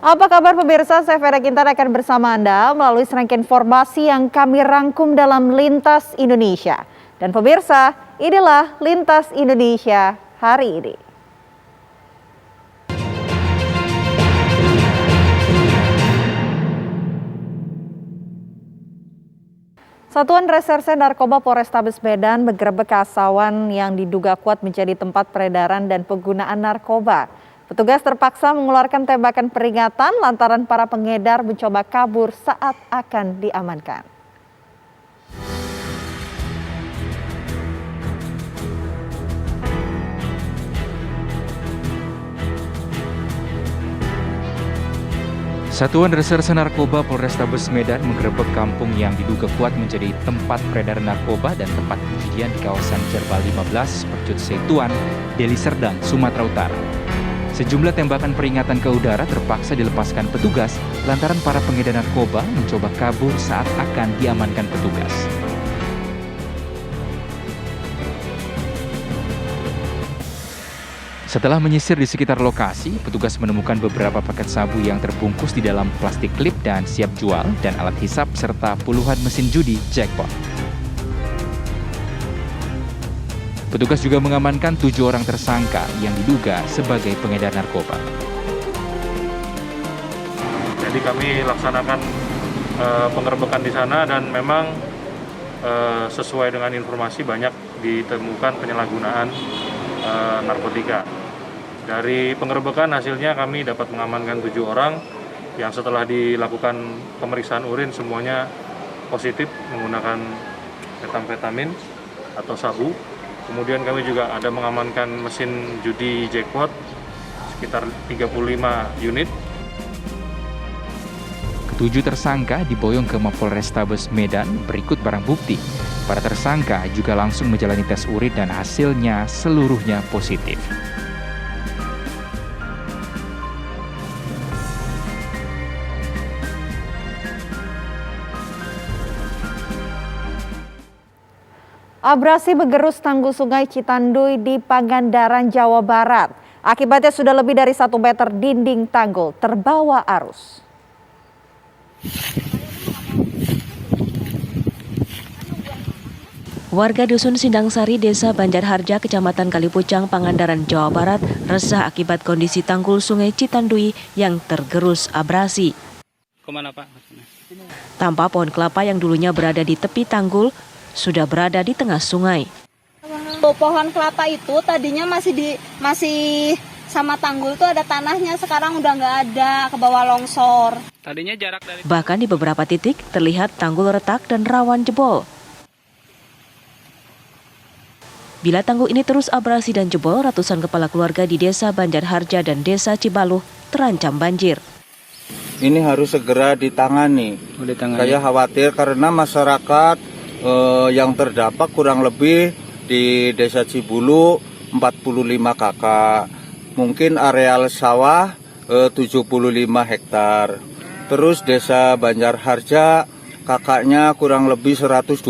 Apa kabar pemirsa? Saya Vera Kintan akan bersama Anda melalui serangkaian informasi yang kami rangkum dalam Lintas Indonesia. Dan pemirsa, inilah Lintas Indonesia hari ini. Satuan Reserse Narkoba Polrestabes Medan menggerebek Kasawan yang diduga kuat menjadi tempat peredaran dan penggunaan narkoba. Petugas terpaksa mengeluarkan tembakan peringatan lantaran para pengedar mencoba kabur saat akan diamankan. Satuan Reserse Narkoba Polrestabes Medan menggerebek kampung yang diduga kuat menjadi tempat peredaran narkoba dan tempat kejadian di kawasan Jerbal 15, Percut Setuan, Deli Serdang, Sumatera Utara. Sejumlah tembakan peringatan ke udara terpaksa dilepaskan petugas lantaran para pengedar narkoba mencoba kabur saat akan diamankan petugas. Setelah menyisir di sekitar lokasi, petugas menemukan beberapa paket sabu yang terbungkus di dalam plastik klip dan siap jual dan alat hisap serta puluhan mesin judi jackpot. Petugas juga mengamankan 7 orang tersangka yang diduga sebagai pengedar narkoba. Jadi kami laksanakan penggerbekan di sana dan memang sesuai dengan informasi banyak ditemukan penyalahgunaan narkotika. Dari penggerbekan hasilnya kami dapat mengamankan 7 orang yang setelah dilakukan pemeriksaan urin semuanya positif menggunakan metamfetamin atau sabu. Kemudian kami juga ada mengamankan mesin judi jackpot sekitar 35 unit. Ketujuh tersangka diboyong ke Mapolrestabes Medan berikut barang bukti. Para tersangka juga langsung menjalani tes urin dan hasilnya seluruhnya positif. Abrasi mengerus tanggul Sungai Citanduy di Pangandaran, Jawa Barat. Akibatnya sudah lebih dari 1 meter dinding tanggul terbawa arus. Warga Dusun Sindangsari, Desa Banjarharja, Kecamatan Kalipucang, Pangandaran, Jawa Barat, resah akibat kondisi tanggul Sungai Citanduy yang tergerus abrasi. Kemana Pak? Tampak pohon kelapa yang dulunya berada di tepi tanggul sudah berada di tengah sungai. Pohon kelapa itu tadinya masih sama tanggul tuh ada tanahnya, sekarang udah nggak ada, ke bawah longsor. Tadinya jarak dari Bahkan di beberapa titik terlihat tanggul retak dan rawan jebol. Bila tanggul ini terus abrasi dan jebol, ratusan kepala keluarga di Desa Banjarharja dan Desa Cibaluh terancam banjir. Ini harus segera ditangani. Saya khawatir karena masyarakat yang terdampak kurang lebih di Desa Cibulu 45 kakak. Mungkin areal sawah 75 hektar. Terus Desa Banjarharja kakaknya kurang lebih 125.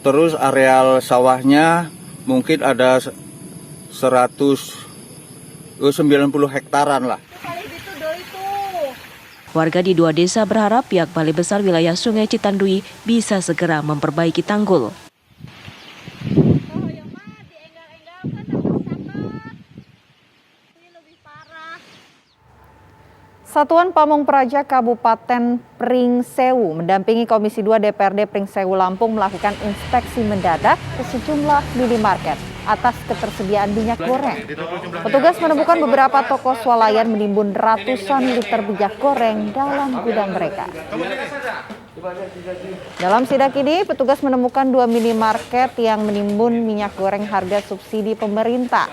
Terus areal sawahnya mungkin ada 190 hektaran lah. Warga di 2 desa berharap pihak Balai Besar Wilayah Sungai Citanduy bisa segera memperbaiki tanggul. Satuan Pamong Praja Kabupaten Pringsewu mendampingi Komisi 2 DPRD Pringsewu Lampung melakukan inspeksi mendadak ke sejumlah minimarket atas ketersediaan minyak goreng. Petugas menemukan beberapa toko swalayan menimbun ratusan liter minyak goreng dalam gudang mereka. Dalam sidak ini, petugas menemukan 2 minimarket yang menimbun minyak goreng harga subsidi pemerintah.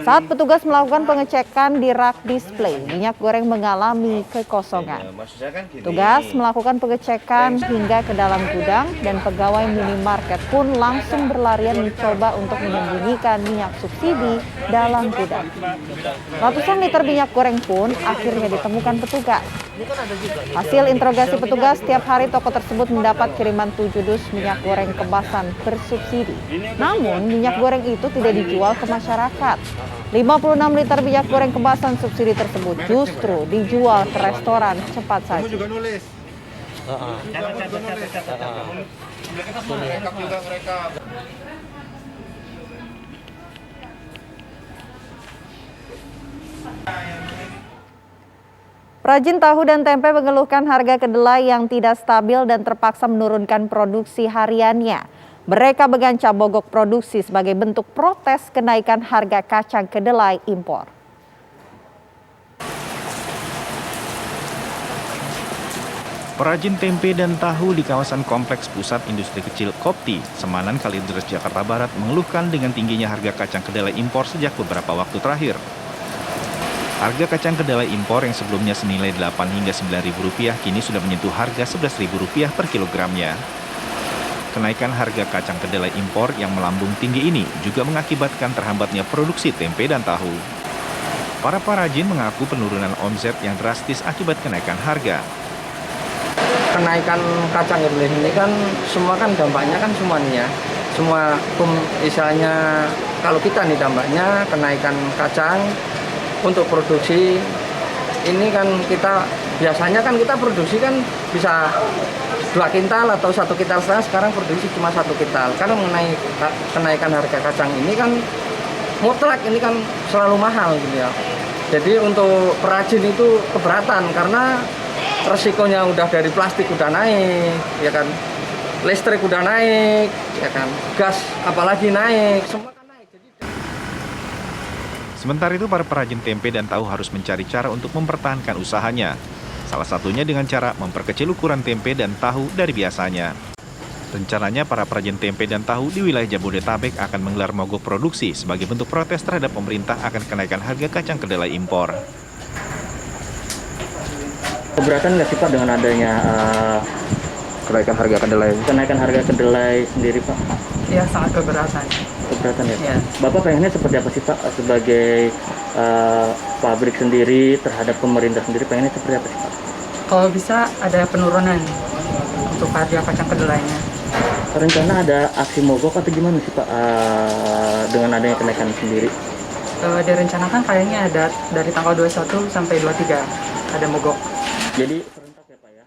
Saat petugas melakukan pengecekan di rak display, minyak goreng mengalami kekosongan. Petugas melakukan pengecekan hingga ke dalam gudang dan pegawai minimarket pun langsung berlarian mencoba untuk menyembunyikan minyak subsidi dalam gudang. Ratusan liter minyak goreng pun akhirnya ditemukan petugas. Hasil interogasi petugas, tiap hari toko tersebut mendapat kiriman 7 dus minyak goreng kemasan bersubsidi. Namun minyak goreng itu tidak dijual ke masyarakat. 56 liter minyak goreng kemasan subsidi tersebut justru dijual ke restoran cepat saji. Perajin tahu dan tempe mengeluhkan harga kedelai yang tidak stabil dan terpaksa menurunkan produksi hariannya. Mereka mengancam mogok produksi sebagai bentuk protes kenaikan harga kacang kedelai impor. Perajin tempe dan tahu di kawasan Kompleks Pusat Industri Kecil Kopti, Semanan, Kalideres, Jakarta Barat mengeluhkan dengan tingginya harga kacang kedelai impor sejak beberapa waktu terakhir. Harga kacang kedelai impor yang sebelumnya senilai Rp8 hingga Rp9.000 kini sudah menyentuh harga Rp11.000 per kilogramnya. Kenaikan harga kacang kedelai impor yang melambung tinggi ini juga mengakibatkan terhambatnya produksi tempe dan tahu. Para perajin mengaku penurunan omset yang drastis akibat kenaikan harga. Kenaikan kacang kedelai ini kan semua kan dampaknya kan semuanya. Semua misalnya kalau kita nih dampaknya kenaikan kacang untuk produksi ini kan kita biasanya kan kita produksi kan bisa 2 kintal atau 1,5 kintal, sekarang produksi cuma 1 kintal. Karena mengenai kenaikan harga kacang ini kan mutlak ini kan selalu mahal gitu ya. Jadi untuk perajin itu keberatan karena resikonya udah dari plastik udah naik, ya kan, listrik udah naik, ya kan, gas apalagi naik, semua kan naik. Sementara itu, para perajin tempe dan tahu harus mencari cara untuk mempertahankan usahanya. Salah satunya dengan cara memperkecil ukuran tempe dan tahu dari biasanya. Rencananya para perajin tempe dan tahu di wilayah Jabodetabek akan menggelar mogok produksi sebagai bentuk protes terhadap pemerintah akan kenaikan harga kacang kedelai impor. Keberatan nggak sih Pak dengan adanya kenaikan harga kedelai? Kenaikan harga kedelai sendiri Pak? Ya, sangat keberatan. Keberatan ya? Ya. Bapak pengennya seperti apa sih Pak sebagai pabrik sendiri terhadap pemerintah sendiri, pengennya seperti apa sih Pak? Kalau bisa ada penurunan untuk harga kacang kedelainya. Rencana ada aksi mogok atau gimana sih Pak dengan adanya kenaikan sendiri? Direncanakan kayaknya ada dari tanggal 21 sampai 23 ada mogok. Jadi serentak ya Pak ya?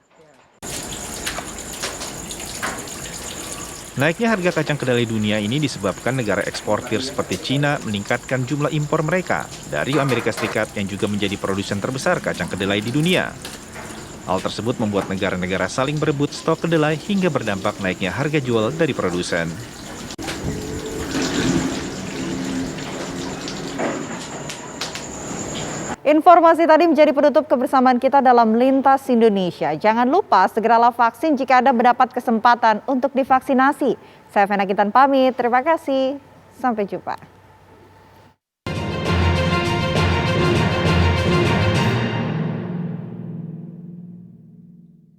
Naiknya harga kacang kedelai dunia ini disebabkan negara eksportir seperti Cina meningkatkan jumlah impor mereka dari Amerika Serikat yang juga menjadi produsen terbesar kacang kedelai di dunia. Hal tersebut membuat negara-negara saling berebut stok kedelai hingga berdampak naiknya harga jual dari produsen. Informasi tadi menjadi penutup kebersamaan kita dalam Lintas Indonesia. Jangan lupa segeralah vaksin jika Anda mendapat kesempatan untuk divaksinasi. Saya Vena Gitan pamit, terima kasih. Sampai jumpa.